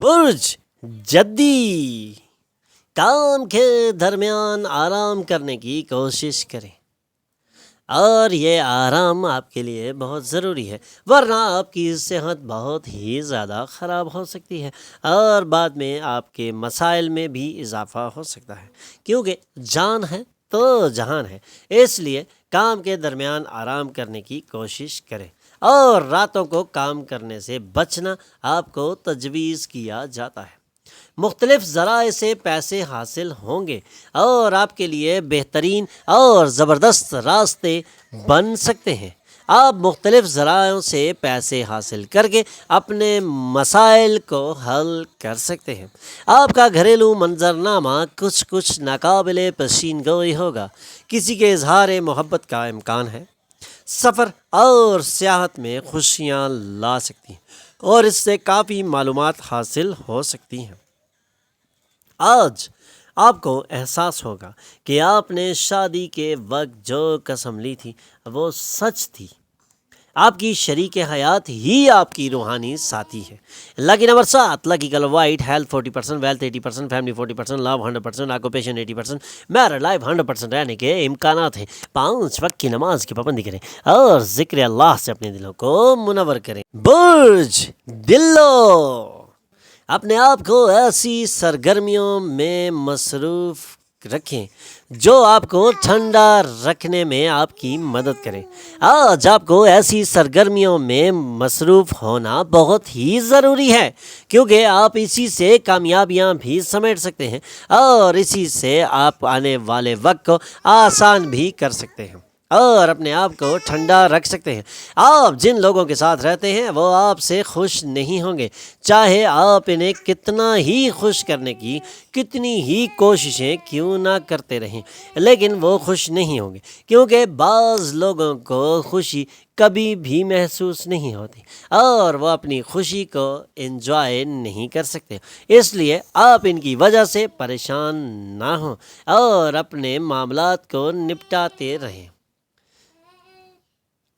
برج جدی، کام کے درمیان آرام کرنے کی کوشش کریں اور یہ آرام آپ کے لیے بہت ضروری ہے، ورنہ آپ کی صحت بہت ہی زیادہ خراب ہو سکتی ہے اور بعد میں آپ کے مسائل میں بھی اضافہ ہو سکتا ہے، کیونکہ جان ہے تو جہان ہے۔ اس لیے کام کے درمیان آرام کرنے کی کوشش کریں اور راتوں کو کام کرنے سے بچنا آپ کو تجویز کیا جاتا ہے۔ مختلف ذرائع سے پیسے حاصل ہوں گے اور آپ کے لیے بہترین اور زبردست راستے بن سکتے ہیں۔ آپ مختلف ذرائعوں سے پیسے حاصل کر کے اپنے مسائل کو حل کر سکتے ہیں۔ آپ کا گھریلو منظرنامہ کچھ ناقابل پیشین گوئی ہوگا، کسی کے اظہار محبت کا امکان ہے، سفر اور سیاحت میں خوشیاں لا سکتی ہیں اور اس سے کافی معلومات حاصل ہو سکتی ہیں۔ آج آپ کو احساس ہوگا کہ آپ نے شادی کے وقت جو قسم لی تھی وہ سچ تھی۔ آپ کی شریک حیات ہی آپ کی روحانی ساتھی ہے۔ Lucky number 7، lucky colour white, health 40%، wealth 80%، family 40%، love 100%، occupation 80%، married life 100% رہنے کے امکانات ہیں۔ 5 وقت کی نماز کی پابندی کریں اور ذکر اللہ سے اپنے دلوں کو منور کریں۔ برج دلو، اپنے آپ کو ایسی سرگرمیوں میں مصروف رکھیں جو آپ کو ٹھنڈا رکھنے میں آپ کی مدد کریں۔ آج آپ کو ایسی سرگرمیوں میں مصروف ہونا بہت ہی ضروری ہے، کیونکہ آپ اسی سے کامیابیاں بھی سمیٹ سکتے ہیں اور اسی سے آپ آنے والے وقت کو آسان بھی کر سکتے ہیں اور اپنے آپ کو ٹھنڈا رکھ سکتے ہیں۔ آپ جن لوگوں کے ساتھ رہتے ہیں وہ آپ سے خوش نہیں ہوں گے، چاہے آپ انہیں کتنا ہی خوش کرنے کی کتنی ہی کوششیں کیوں نہ کرتے رہیں، لیکن وہ خوش نہیں ہوں گے، کیونکہ بعض لوگوں کو خوشی کبھی بھی محسوس نہیں ہوتی اور وہ اپنی خوشی کو انجوائے نہیں کر سکتے۔ اس لیے آپ ان کی وجہ سے پریشان نہ ہوں اور اپنے معاملات کو نپٹاتے رہیں۔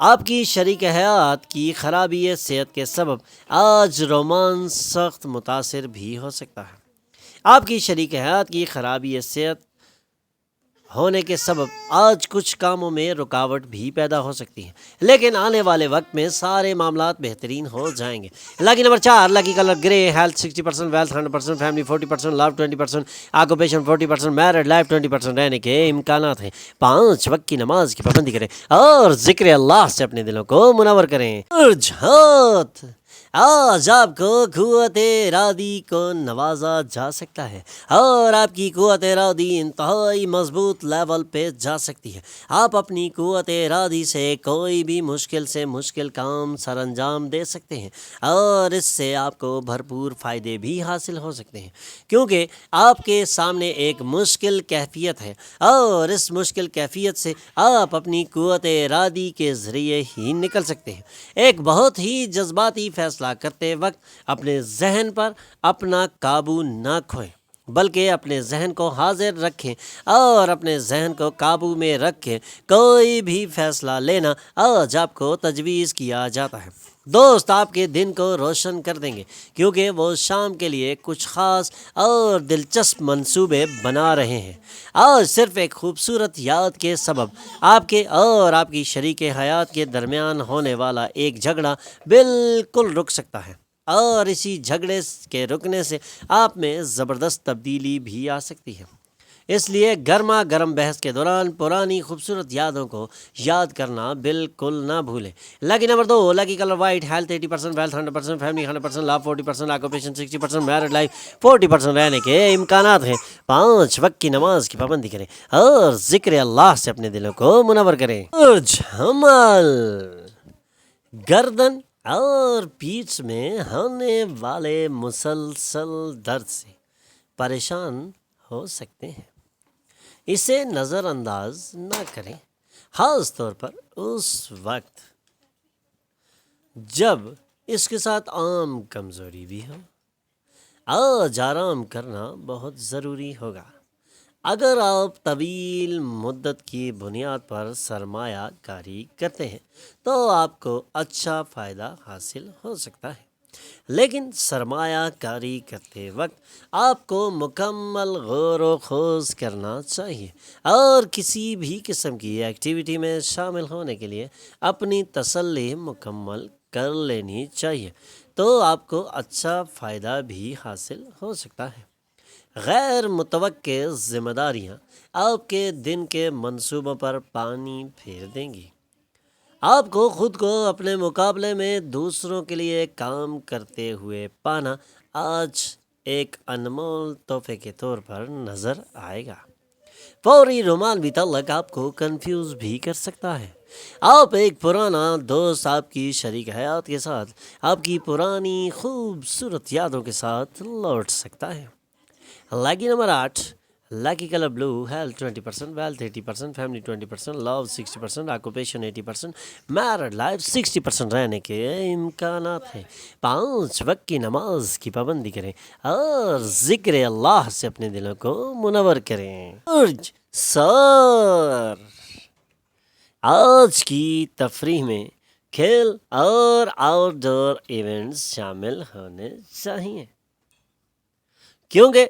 آپ کی شریک حیات کی خرابی صحت کے سبب آج رومانس سخت متاثر بھی ہو سکتا ہے۔ آپ کی شریک حیات کی خرابی صحت ہونے کے سبب آج کچھ کاموں میں رکاوٹ بھی پیدا ہو سکتی ہے، لیکن آنے والے وقت میں سارے معاملات بہترین ہو جائیں گے۔ لکی نمبر 4، لکی کلر گرے، ہیلتھ 60%، ویلتھ 100%، فیملی 40%، لو 20%، آکوپیشن 40%، میرڈ لائف 20% رہنے کے امکانات ہیں۔ 5 وقت کی نماز کی پابندی کریں اور ذکر اللہ سے اپنے دلوں کو منور کریں۔ برج حوت، آج آپ کو قوت ارادی کو نوازا جا سکتا ہے اور آپ کی قوت ارادی انتہائی مضبوط لیول پہ جا سکتی ہے۔ آپ اپنی قوت ارادی سے کوئی بھی مشکل سے مشکل کام سر انجام دے سکتے ہیں اور اس سے آپ کو بھرپور فائدے بھی حاصل ہو سکتے ہیں، کیونکہ آپ کے سامنے ایک مشکل کیفیت ہے اور اس مشکل کیفیت سے آپ اپنی قوت ارادی کے ذریعے ہی نکل سکتے ہیں۔ ایک بہت ہی جذباتی فیصلہ کرتے وقت اپنے ذہن پر اپنا قابو نہ کھوئیں، بلکہ اپنے ذہن کو حاضر رکھیں اور اپنے ذہن کو قابو میں رکھیں۔ کوئی بھی فیصلہ لینا آج آپ کو تجویز کیا جاتا ہے۔ دوست آپ کے دن کو روشن کر دیں گے، کیونکہ وہ شام کے لیے کچھ خاص اور دلچسپ منصوبے بنا رہے ہیں۔ آج صرف ایک خوبصورت یاد کے سبب آپ کے اور آپ کی شریک حیات کے درمیان ہونے والا ایک جھگڑا بالکل رک سکتا ہے اور اسی جھگڑے کے رکنے سے آپ میں زبردست تبدیلی بھی آ سکتی ہے۔ اس لیے گرما گرم بحث کے دوران پرانی خوبصورت یادوں کو یاد کرنا بالکل نہ بھولیں۔ Lucky number 2، lucky colour white, health 80%، wealth 100%، family 100%، love 40%، occupation 60%، married life 40% رہنے کے امکانات ہیں۔ 5 وقت کی نماز کی پابندی کریں اور ذکر اللہ سے اپنے دلوں کو منور کریں۔ برج حمل، گردن اور پیٹھ میں ہونے والے مسلسل درد سے پریشان ہو سکتے ہیں، اسے نظر انداز نہ کریں، خاص طور پر اس وقت جب اس کے ساتھ عام کمزوری بھی ہو۔ آج آرام کرنا بہت ضروری ہوگا۔ اگر آپ طویل مدت کی بنیاد پر سرمایہ کاری کرتے ہیں تو آپ کو اچھا فائدہ حاصل ہو سکتا ہے۔ لیکن سرمایہ کاری کرتے وقت آپ کو مکمل غور و خوض کرنا چاہیے اور کسی بھی قسم کی ایکٹیویٹی میں شامل ہونے کے لیے اپنی تسلی مکمل کر لینی چاہیے، تو آپ کو اچھا فائدہ بھی حاصل ہو سکتا ہے۔ غیر متوقع ذمہ داریاں آپ کے دن کے منصوبوں پر پانی پھیر دیں گی۔ آپ کو خود کو اپنے مقابلے میں دوسروں کے لیے کام کرتے ہوئے پانا آج ایک انمول تحفے کے طور پر نظر آئے گا۔ فوری رومانوی تعلق آپ کو کنفیوز بھی کر سکتا ہے۔ آپ ایک پرانا دوست آپ کی شریک حیات کے ساتھ آپ کی پرانی خوبصورت یادوں کے ساتھ لوٹ سکتا ہے۔ لکی نمبر 8، لکی colour blue, health 20%، wealth 80%، family 20%، love 60%، occupation 80%، married life 60% رہنے کے امکانات ہیں۔ 5 وقت کی نماز کی پابندی کریں اور ذکر اللہ سے اپنے دلوں کو منور کریں۔ سر آج کی تفریح میں کھیل اور آؤٹ ڈور ایونٹس شامل ہونے چاہیے، کیونکہ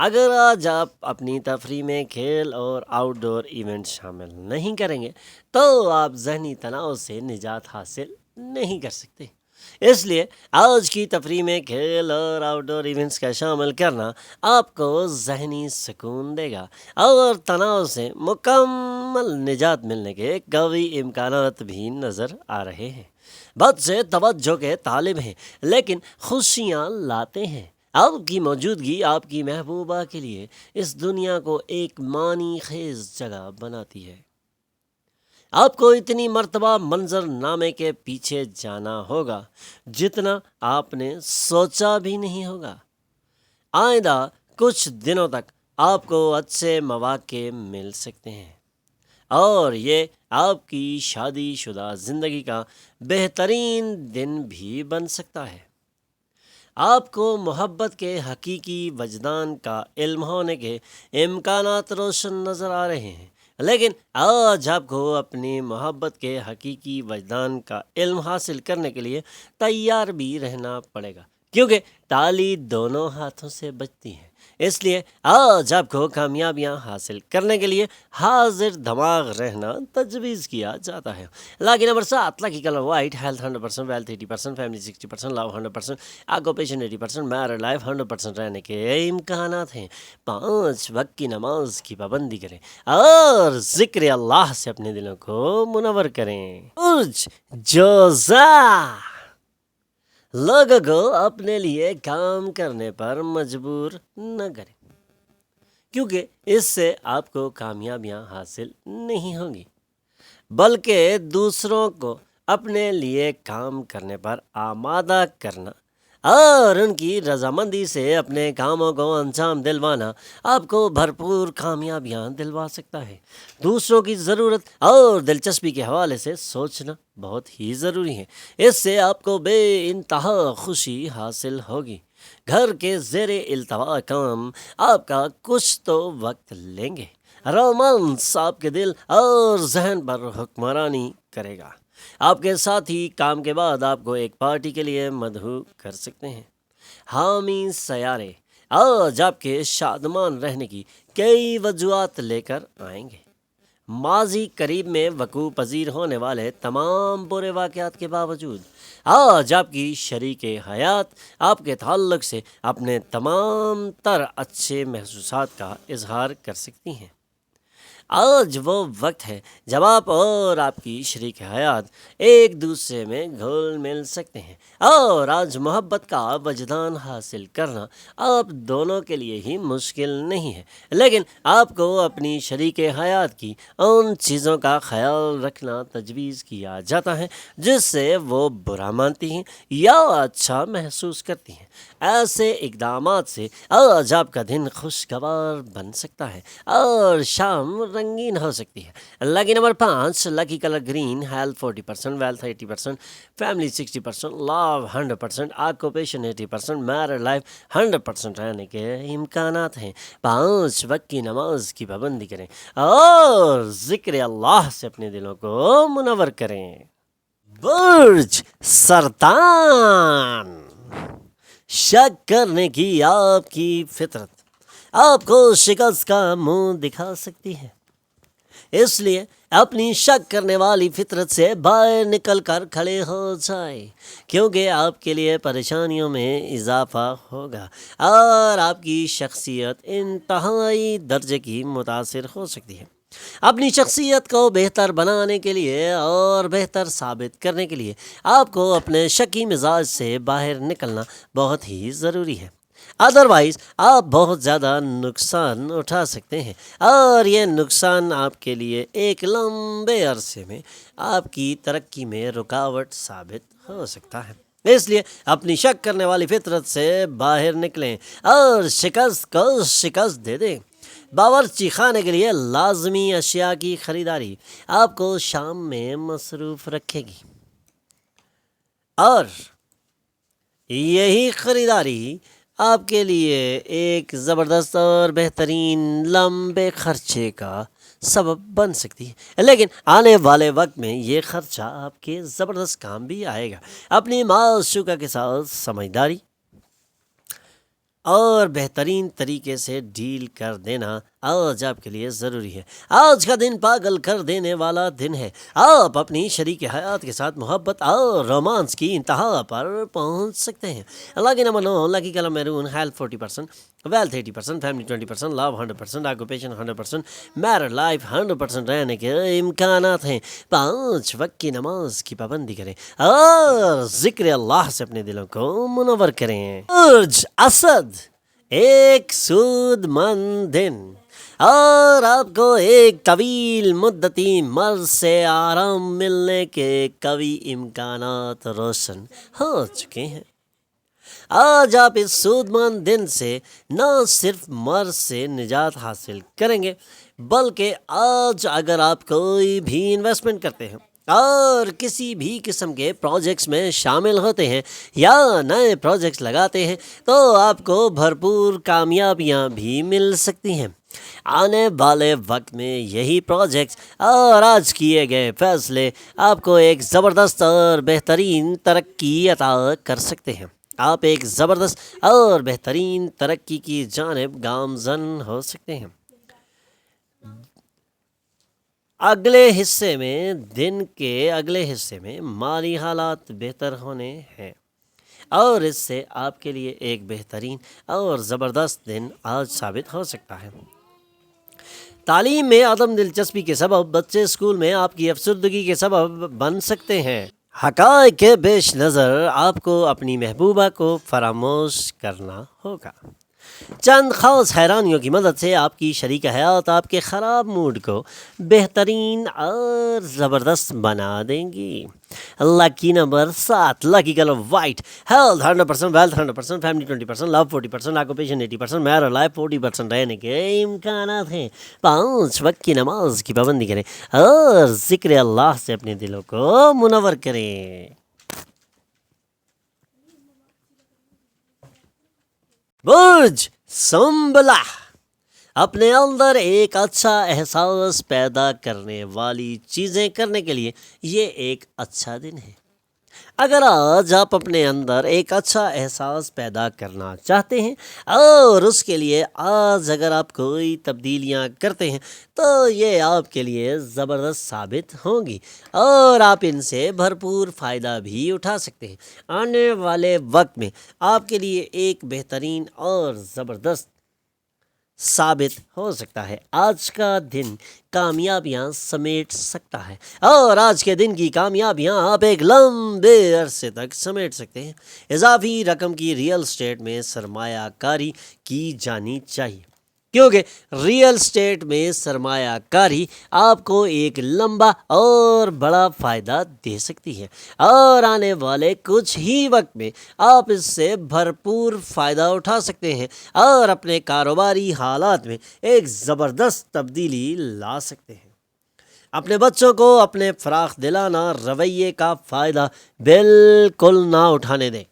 اگر آج آپ اپنی تفریح میں کھیل اور آؤٹ ڈور ایونٹ شامل نہیں کریں گے تو آپ ذہنی تناؤ سے نجات حاصل نہیں کر سکتے۔ اس لیے آج کی تفریح میں کھیل اور آؤٹ ڈور ایونٹس کا شامل کرنا آپ کو ذہنی سکون دے گا اور تناؤ سے مکمل نجات ملنے کے قوی امکانات بھی نظر آ رہے ہیں۔ بہت سے توجہ کے طالب ہیں لیکن خوشیاں لاتے ہیں۔ آپ کی موجودگی آپ کی محبوبہ کے لیے اس دنیا کو ایک معنی خیز جگہ بناتی ہے۔ آپ کو اتنی مرتبہ منظر نامے کے پیچھے جانا ہوگا جتنا آپ نے سوچا بھی نہیں ہوگا۔ آئندہ کچھ دنوں تک آپ کو اچھے مواقع مل سکتے ہیں اور یہ آپ کی شادی شدہ زندگی کا بہترین دن بھی بن سکتا ہے۔ آپ کو محبت کے حقیقی وجدان کا علم ہونے کے امکانات روشن نظر آ رہے ہیں، لیکن آج آپ کو اپنی محبت کے حقیقی وجدان کا علم حاصل کرنے کے لیے تیار بھی رہنا پڑے گا، کیونکہ تالی دونوں ہاتھوں سے بجتی ہے۔ اس لیے آج آپ کو کامیابیاں حاصل کرنے کے لیے حاضر دماغ رہنا تجویز کیا جاتا ہے۔ Lucky number 7، lucky colour white, health 100%، wealth 80%، family 60%، love 100%، occupation 80%، married life 100% رہنے کے امکانات ہیں۔ 5 وقت کی نماز کی پابندی کریں اور ذکر اللہ سے اپنے دلوں کو منور کریں۔ جوزا لوگوں کو اپنے لیے کام کرنے پر مجبور نہ کریں، کیونکہ اس سے آپ کو کامیابیاں حاصل نہیں ہوں گی، بلکہ دوسروں کو اپنے لیے کام کرنے پر آمادہ کرنا اور ان کی رضامندی سے اپنے کاموں کو انجام دلوانا آپ کو بھرپور کامیابیاں دلوا سکتا ہے۔ دوسروں کی ضرورت اور دلچسپی کے حوالے سے سوچنا بہت ہی ضروری ہے، اس سے آپ کو بے انتہا خوشی حاصل ہوگی۔ گھر کے زیر التوا کام آپ کا کچھ تو وقت لیں گے، رومانس آپ کے دل اور ذہن پر حکمرانی کرے گا۔ آپ کے ساتھی کام کے بعد آپ کو ایک پارٹی کے لیے مدعو کر سکتے ہیں۔ حامی سیارے آج آپ کے شادمان رہنے کی کئی وجوہات لے کر آئیں گے۔ ماضی قریب میں وقوع پذیر ہونے والے تمام برے واقعات کے باوجود آج آپ کی شریک حیات آپ کے تعلق سے اپنے تمام تر اچھے محسوسات کا اظہار کر سکتی ہیں۔ آج وہ وقت ہے جب آپ اور آپ کی شریک حیات ایک دوسرے میں گھل مل سکتے ہیں، اور آج محبت کا وجدان حاصل کرنا آپ دونوں کے لیے ہی مشکل نہیں ہے، لیکن آپ کو اپنی شریک حیات کی ان چیزوں کا خیال رکھنا تجویز کیا جاتا ہے جس سے وہ برا مانتی ہیں یا اچھا محسوس کرتی ہیں۔ ایسے اقدامات سے آج آپ کا دن خوشگوار بن سکتا ہے اور شام رنگین ہو سکتی ہے۔ Lucky number 5، lucky colour green, health 40%، wealth 80%، family 60%، love 100%، occupation 80%، married life 100% رہنے کے امکانات ہیں۔ 5 وقت کی نماز کی پابندی کریں اور ذکر اللہ سے اپنے دلوں کو منور کریں۔ برج سرطان شک کرنے کی آپ کی فطرت آپ کو شکست کا منہ دکھا سکتی ہے، اس لیے اپنی شک کرنے والی فطرت سے باہر نکل کر کھڑے ہو جائیں، کیونکہ آپ کے لیے پریشانیوں میں اضافہ ہوگا اور آپ کی شخصیت انتہائی درجے کی متاثر ہو سکتی ہے۔ اپنی شخصیت کو بہتر بنانے کے لیے اور بہتر ثابت کرنے کے لیے آپ کو اپنے شکی مزاج سے باہر نکلنا بہت ہی ضروری ہے، ادروائز آپ بہت زیادہ نقصان اٹھا سکتے ہیں اور یہ نقصان آپ کے لیے ایک لمبے عرصے میں آپ کی ترقی میں رکاوٹ ثابت ہو سکتا ہے۔ اس لیے اپنی شک کرنے والی فطرت سے باہر نکلیں اور شکست کو شکست دے دیں۔ باورچی خانے کے لیے لازمی اشیاء کی خریداری آپ کو شام میں مصروف رکھے گی، اور یہی خریداری آپ کے لیے ایک زبردست اور بہترین لمبے خرچے کا سبب بن سکتی ہے، لیکن آنے والے وقت میں یہ خرچہ آپ کے زبردست کام بھی آئے گا۔ اپنی معشوقہ کے ساتھ سمجھداری اور بہترین طریقے سے ڈیل کر دینا آج آپ کے لیے ضروری ہے۔ آج کا دن پاگل کر دینے والا دن ہے، آپ اپنی شریک حیات کے ساتھ محبت اور رومانس کی انتہا پر پہنچ سکتے ہیں۔ Lucky number 9، lucky colour maroon, health 40%، wealth 80%، family 20%، love 100%، occupation 100%، married life 100% رہنے کے امکانات ہیں۔ 5 وقت کی نماز کی پابندی کریں اور ذکر اللہ سے اپنے دلوں کو منور کریں۔ برج اسد، ایک سود مند دن اور آپ کو ایک طویل مدتی مرض سے آرام ملنے کے قوی امکانات روشن ہو چکے ہیں۔ آج آپ اس سود مند دن سے نہ صرف مرض سے نجات حاصل کریں گے، بلکہ آج اگر آپ کوئی بھی انویسٹمنٹ کرتے ہیں اور کسی بھی قسم کے پروجیکٹس میں شامل ہوتے ہیں یا نئے پروجیکٹس لگاتے ہیں تو آپ کو بھرپور کامیابیاں بھی مل سکتی ہیں۔ آنے والے وقت میں یہی پروجیکٹس اور آج کیے گئے فیصلے آپ کو ایک زبردست اور بہترین ترقی عطا کر سکتے ہیں۔ آپ ایک زبردست اور بہترین ترقی کی جانب گامزن ہو سکتے ہیں۔ دن کے اگلے حصے میں مالی حالات بہتر ہونے ہیں اور اس سے آپ کے لیے ایک بہترین اور زبردست دن آج ثابت ہو سکتا ہے۔ تعلیم میں عدم دلچسپی کے سبب بچے اسکول میں آپ کی افسردگی کے سبب بن سکتے ہیں۔ حقائق کے پیش نظر آپ کو اپنی محبوبہ کو فراموش کرنا ہوگا۔ چند خاص حیرانیوں کی مدد سے آپ کی شریک حیات آپ کے خراب موڈ کو بہترین اور زبردست بنا دیں گی۔ Lucky number 7، lucky colour white, health 100%، wealth 100%، family 20%، love 40%، occupation 80%، married life 40% رہنے کے امکانات ہیں۔ 5 وقت کی نماز کی پابندی کریں اور ذکر اللہ سے اپنے دلوں کو منور کریں۔ برج سنبلہ، اپنے اندر ایک اچھا احساس پیدا کرنے والی چیزیں کرنے کے لیے یہ ایک اچھا دن ہے۔ اگر آج آپ اپنے اندر ایک اچھا احساس پیدا کرنا چاہتے ہیں اور اس کے لیے آج اگر آپ کوئی تبدیلیاں کرتے ہیں تو یہ آپ کے لیے زبردست ثابت ہوں گی اور آپ ان سے بھرپور فائدہ بھی اٹھا سکتے ہیں۔ آنے والے وقت میں آپ کے لیے ایک بہترین اور زبردست ثابت ہو سکتا ہے۔ آج کا دن کامیابیاں سمیٹ سکتا ہے اور آج کے دن کی کامیابیاں آپ ایک لمبے عرصے تک سمیٹ سکتے ہیں۔ اضافی رقم کی ریئل اسٹیٹ میں سرمایہ کاری کی جانی چاہیے، کیونکہ ریئل اسٹیٹ میں سرمایہ کاری آپ کو ایک لمبا اور بڑا فائدہ دے سکتی ہے اور آنے والے کچھ ہی وقت میں آپ اس سے بھرپور فائدہ اٹھا سکتے ہیں اور اپنے کاروباری حالات میں ایک زبردست تبدیلی لا سکتے ہیں۔ اپنے بچوں کو اپنے فراخ دلانہ رویے کا فائدہ بالکل نہ اٹھانے دیں،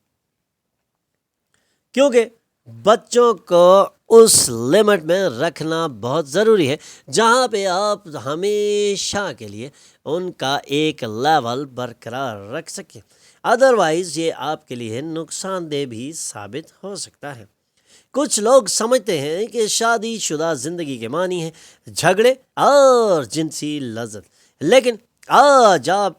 کیونکہ بچوں کو اس لمٹ میں رکھنا بہت ضروری ہے جہاں پہ آپ ہمیشہ کے لیے ان کا ایک لیول برقرار رکھ سکیں۔ ادروائز یہ آپ کے لیے نقصان دہ بھی ثابت ہو سکتا ہے۔ کچھ لوگ سمجھتے ہیں کہ شادی شدہ زندگی کے معنی ہے جھگڑے اور جنسی لذت، لیکن آج آپ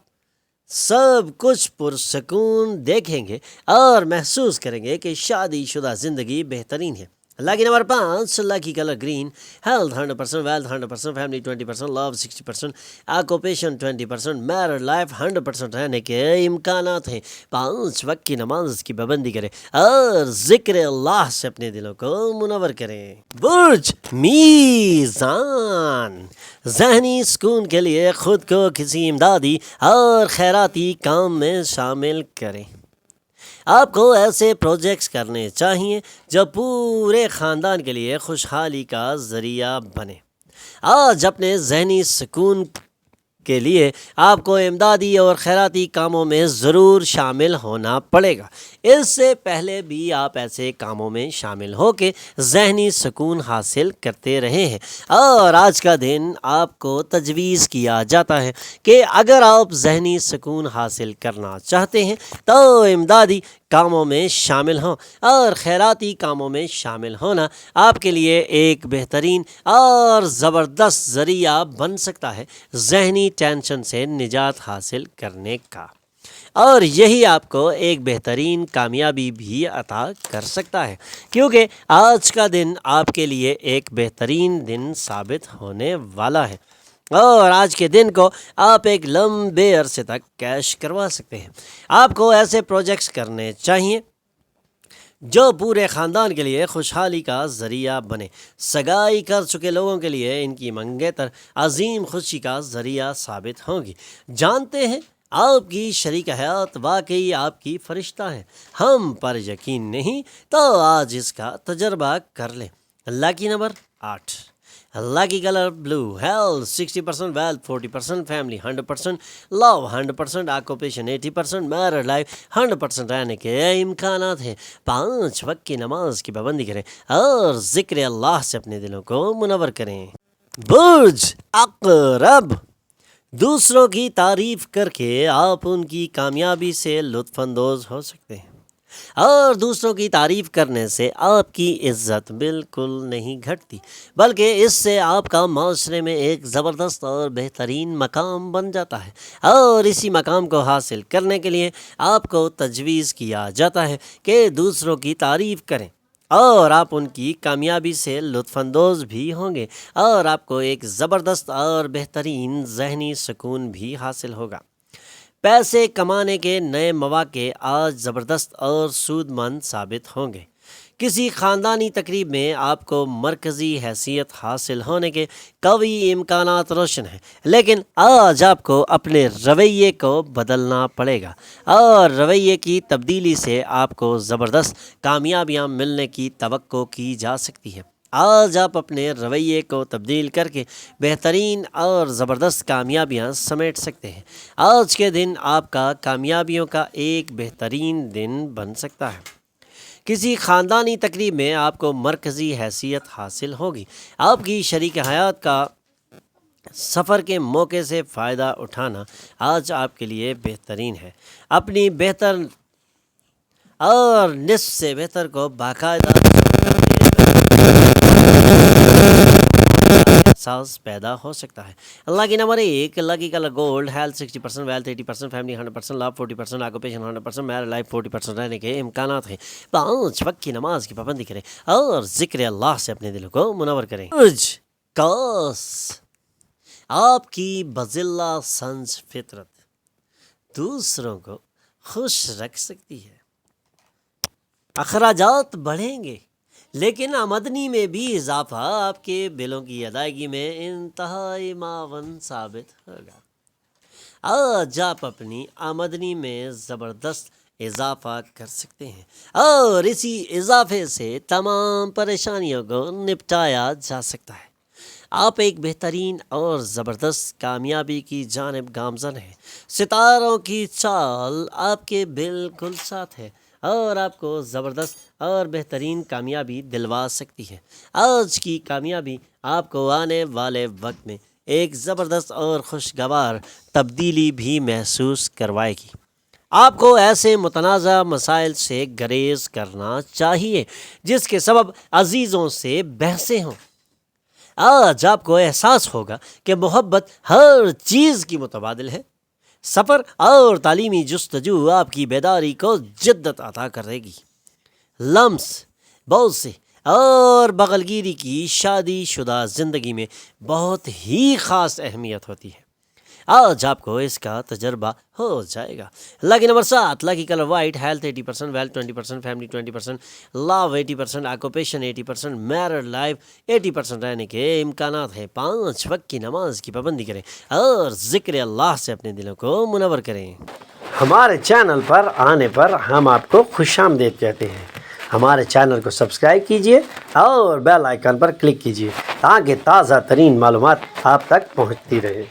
سب کچھ پرسکون دیکھیں گے اور محسوس کریں گے کہ شادی شدہ زندگی بہترین ہے۔ Lucky number 5، lucky colour green, health 100%، wealth 100%، family 20%، love 60%، occupation 20%، married life 100% رہنے کے امکانات ہیں۔ 5 وقت کی نماز کی پابندی کریں اور ذکر اللہ سے اپنے دلوں کو منور کریں۔ برج میزان، ذہنی سکون کے لیے خود کو کسی امدادی اور خیراتی کام میں شامل کریں۔ آپ کو ایسے پروجیکٹس کرنے چاہیے جو پورے خاندان کے لیے خوشحالی کا ذریعہ بنے۔ آج اپنے ذہنی سکون کے لیے آپ کو امدادی اور خیراتی کاموں میں ضرور شامل ہونا پڑے گا۔ اس سے پہلے بھی آپ ایسے کاموں میں شامل ہو کے ذہنی سکون حاصل کرتے رہے ہیں، اور آج کا دن آپ کو تجویز کیا جاتا ہے کہ اگر آپ ذہنی سکون حاصل کرنا چاہتے ہیں تو امدادی کاموں میں شامل ہوں، اور خیراتی کاموں میں شامل ہونا آپ کے لیے ایک بہترین اور زبردست ذریعہ بن سکتا ہے ذہنی ٹینشن سے نجات حاصل کرنے کا، اور یہی آپ کو ایک بہترین کامیابی بھی عطا کر سکتا ہے، کیونکہ آج کا دن آپ کے لیے ایک بہترین دن ثابت ہونے والا ہے، اور آج کے دن کو آپ ایک لمبے عرصے تک کیش کروا سکتے ہیں۔ آپ کو ایسے پروجیکٹس کرنے چاہیے جو پورے خاندان کے لیے خوشحالی کا ذریعہ بنے۔ سگائی کر چکے لوگوں کے لیے ان کی منگیتر عظیم خوشی کا ذریعہ ثابت ہوں گی۔ جانتے ہیں آپ کی شریک حیات واقعی آپ کی فرشتہ ہے، ہم پر یقین نہیں تو آج اس کا تجربہ کر لیں۔ لاکی number 8، لاکی colour blue, health 60%، wealth 40%، family 100%، لو 100%، آکوپیشن 80%، میرڈ لائف 100% رہنے کے امکانات ہیں۔ 5 وقت کی نماز کی پابندی کریں اور ذکر اللہ سے اپنے دلوں کو منور کریں۔ برج عقرب، دوسروں کی تعریف کر کے آپ ان کی کامیابی سے لطف اندوز ہو سکتے ہیں، اور دوسروں کی تعریف کرنے سے آپ کی عزت بالکل نہیں گھٹتی، بلکہ اس سے آپ کا معاشرے میں ایک زبردست اور بہترین مقام بن جاتا ہے، اور اسی مقام کو حاصل کرنے کے لیے آپ کو تجویز کیا جاتا ہے کہ دوسروں کی تعریف کریں، اور آپ ان کی کامیابی سے لطف اندوز بھی ہوں گے، اور آپ کو ایک زبردست اور بہترین ذہنی سکون بھی حاصل ہوگا۔ پیسے کمانے کے نئے مواقع آج زبردست اور سود مند ثابت ہوں گے۔ کسی خاندانی تقریب میں آپ کو مرکزی حیثیت حاصل ہونے کے قوی امکانات روشن ہیں، لیکن آج آپ کو اپنے رویے کو بدلنا پڑے گا، اور رویے کی تبدیلی سے آپ کو زبردست کامیابیاں ملنے کی توقع کی جا سکتی ہے۔ آج آپ اپنے رویے کو تبدیل کر کے بہترین اور زبردست کامیابیاں سمیٹ سکتے ہیں۔ آج کے دن آپ کا کامیابیوں کا ایک بہترین دن بن سکتا ہے۔ کسی خاندانی تقریب میں آپ کو مرکزی حیثیت حاصل ہوگی۔ آپ کی شریک حیات کا سفر کے موقع سے فائدہ اٹھانا آج آپ کے لیے بہترین ہے۔ اپنی بہتر اور نصف سے بہتر کو باقاعدہ احساس پیدا ہو سکتا ہے۔ اللہ کی number 1، lucky colour gold, health 60%، wealth 80%، family 100%، love 40%، occupation 100%، married life 40% رہنے کے امکانات ہیں۔ 5 وقت کی نماز کی پابندی کریں اور ذکر اللہ سے اپنے دلوں کو منور کریں۔ برج قوس، آپ کی بذلہ سنج فطرت دوسروں کو خوش رکھ سکتی ہے۔ اخراجات بڑھیں گے، لیکن آمدنی میں بھی اضافہ آپ کے بلوں کی ادائیگی میں انتہائی معاون ثابت ہوگا۔ آج آپ اپنی آمدنی میں زبردست اضافہ کر سکتے ہیں، اور اسی اضافے سے تمام پریشانیوں کو نپٹایا جا سکتا ہے۔ آپ ایک بہترین اور زبردست کامیابی کی جانب گامزن ہیں۔ ستاروں کی چال آپ کے بالکل ساتھ ہے، اور آپ کو زبردست اور بہترین کامیابی دلوا سکتی ہے۔ آج کی کامیابی آپ کو آنے والے وقت میں ایک زبردست اور خوشگوار تبدیلی بھی محسوس کروائے گی۔ آپ کو ایسے متنازع مسائل سے گریز کرنا چاہیے جس کے سبب عزیزوں سے بحثیں ہوں۔ آج آپ کو احساس ہوگا کہ محبت ہر چیز کی متبادل ہے۔ سفر اور تعلیمی جستجو آپ کی بیداری کو جدت عطا کرے گی۔ لمس، بوسے اور بغلگیری کی شادی شدہ زندگی میں بہت ہی خاص اہمیت ہوتی ہے۔ آج آپ کو اس کا تجربہ ہو جائے گا۔ Lucky number 7، lucky colour white, health 80%، wealth 20%، family 20%، love 80%، occupation 80%، married life 80% رہنے کے امکانات ہیں۔ 5 وقت کی نماز کی پابندی کریں اور ذکر اللہ سے اپنے دلوں کو منور کریں۔ ہمارے چینل پر آنے پر ہم آپ کو خوش آمدید کہتے ہیں۔ ہمارے چینل کو سبسکرائب کیجئے اور بیل آئیکن پر کلک کیجئے تاکہ تازہ ترین معلومات آپ تک پہنچتی رہے۔